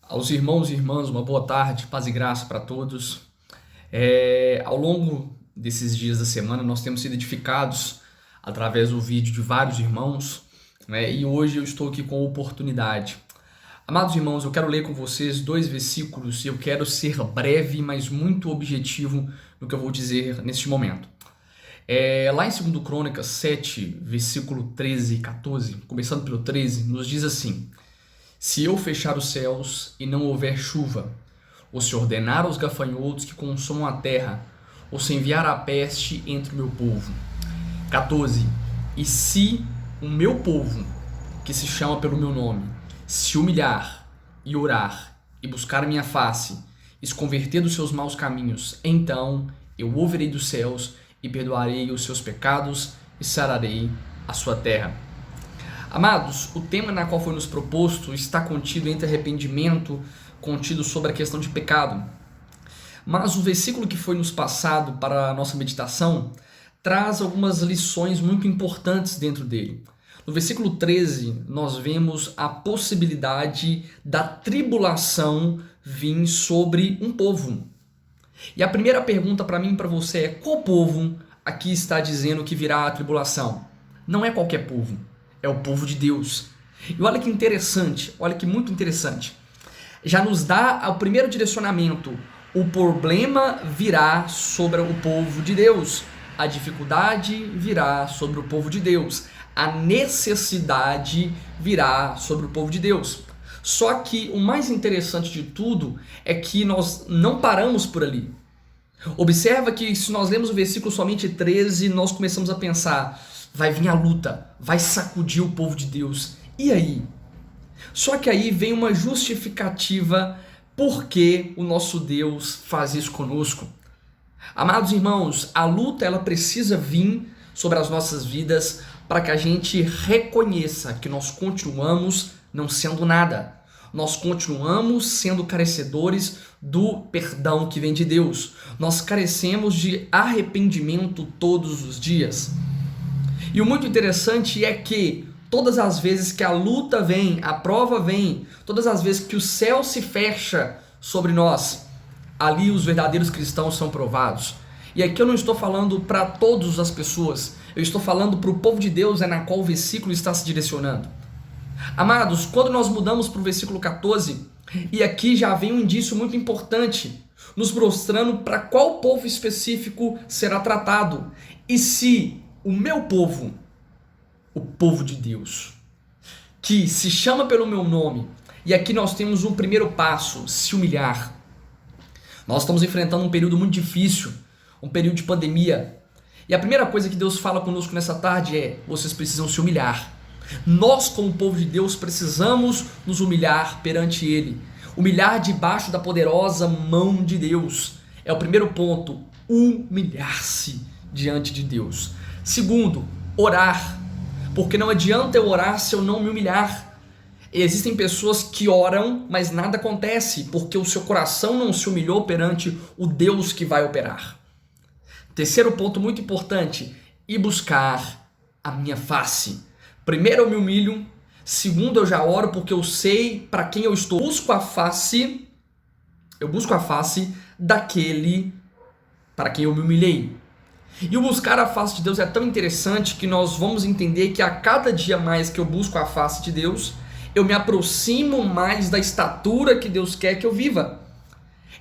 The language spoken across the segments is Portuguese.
Aos irmãos e irmãs, uma boa tarde, paz e graça para todos. Ao longo desses dias da semana, nós temos sido edificados através do vídeo de vários irmãos, né? E hoje eu estou aqui com a oportunidade. Amados irmãos, eu quero ler com vocês dois versículos e eu quero ser breve, mas muito objetivo no que eu vou dizer neste momento. Lá em 2 Crônicas 7, versículo 13 e 14, começando pelo 13, nos diz assim: se eu fechar os céus e não houver chuva, ou se ordenar aos gafanhotos que consumam a terra, ou se enviar a peste entre o meu povo. 14. E se o meu povo, que se chama pelo meu nome, se humilhar e orar e buscar a minha face, e se converter dos seus maus caminhos, então eu ouvirei dos céus e perdoarei os seus pecados e sararei a sua terra. Amados, o tema na qual foi nos proposto está contido entre arrependimento, contido sobre a questão de pecado. Mas o versículo que foi nos passado para a nossa meditação traz algumas lições muito importantes dentro dele. No versículo 13, nós vemos a possibilidade da tribulação vir sobre um povo. E a primeira pergunta para mim e para você é: qual povo aqui está dizendo que virá a tribulação? Não é qualquer povo. É o povo de Deus. E olha que interessante, olha que muito interessante. Já nos dá o primeiro direcionamento. O problema virá sobre o povo de Deus. A dificuldade virá sobre o povo de Deus. A necessidade virá sobre o povo de Deus. Só que o mais interessante de tudo é que nós não paramos por ali. Observa que se nós lemos o versículo somente 13, nós começamos a pensar: vai vir a luta, vai sacudir o povo de Deus. E aí? Só que aí vem uma justificativa por que o nosso Deus faz isso conosco. Amados irmãos, a luta ela precisa vir sobre as nossas vidas para que a gente reconheça que nós continuamos não sendo nada. Nós continuamos sendo carecedores do perdão que vem de Deus. Nós carecemos de arrependimento todos os dias. E o muito interessante é que todas as vezes que a luta vem, a prova vem, todas as vezes que o céu se fecha sobre nós, ali os verdadeiros cristãos são provados. E aqui eu não estou falando para todas as pessoas, eu estou falando para o povo de Deus, na qual o versículo está se direcionando. Amados, quando nós mudamos para o versículo 14, e aqui já vem um indício muito importante, nos mostrando para qual povo específico será tratado. E se o meu povo, o povo de Deus, que se chama pelo meu nome, e aqui nós temos um primeiro passo: se humilhar. Nós estamos enfrentando um período muito difícil, um período de pandemia, e a primeira coisa que Deus fala conosco nessa tarde é: vocês precisam se humilhar. Nós, como povo de Deus, precisamos nos humilhar perante Ele, humilhar debaixo da poderosa mão de Deus. É o primeiro ponto: humilhar-se diante de Deus. Segundo, orar, porque não adianta eu orar se eu não me humilhar. Existem pessoas que oram, mas nada acontece, porque o seu coração não se humilhou perante o Deus que vai operar. Terceiro ponto muito importante: ir buscar a minha face. Primeiro eu me humilho, segundo eu já oro porque eu sei para quem eu estou. Eu busco a face daquele para quem eu me humilhei. E o buscar a face de Deus é tão interessante que nós vamos entender que a cada dia mais que eu busco a face de Deus, eu me aproximo mais da estatura que Deus quer que eu viva.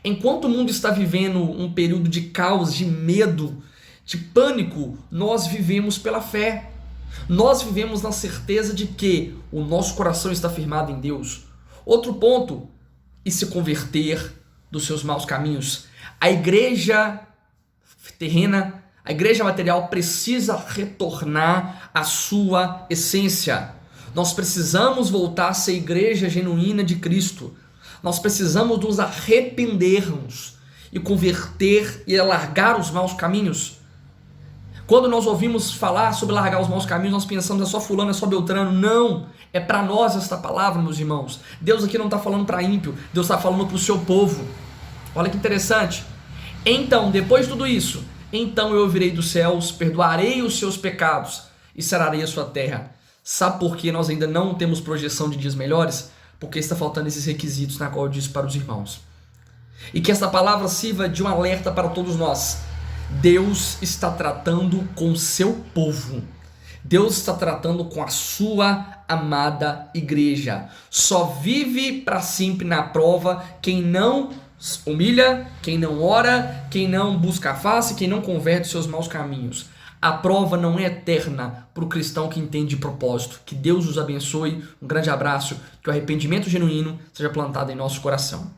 Enquanto o mundo está vivendo um período de caos, de medo, de pânico, nós vivemos pela fé. Nós vivemos na certeza de que o nosso coração está firmado em Deus. Outro ponto: e se converter dos seus maus caminhos. A igreja terrena, a igreja material precisa retornar à sua essência. Nós precisamos voltar a ser igreja genuína de Cristo. Nós precisamos nos arrependermos e converter e largar os maus caminhos. Quando nós ouvimos falar sobre largar os maus caminhos, nós pensamos: é só fulano, é só beltrano. Não, é para nós esta palavra, meus irmãos. Deus aqui não está falando para ímpio, Deus está falando para o seu povo. Olha que interessante. Então, depois de tudo isso, então eu ouvirei dos céus, perdoarei os seus pecados e sararei a sua terra. Sabe por que nós ainda não temos projeção de dias melhores? porque está faltando esses requisitos na qual eu disse para os irmãos. E que essa palavra sirva de um alerta para todos nós. Deus está tratando com o seu povo. Deus está tratando com a sua amada igreja. Só vive para sempre na prova quem não humilha, quem não ora, quem não busca a face, quem não converte os seus maus caminhos. A prova não é eterna para o cristão que entende de propósito. Que Deus os abençoe. Um grande abraço. Que o arrependimento genuíno seja plantado em nosso coração.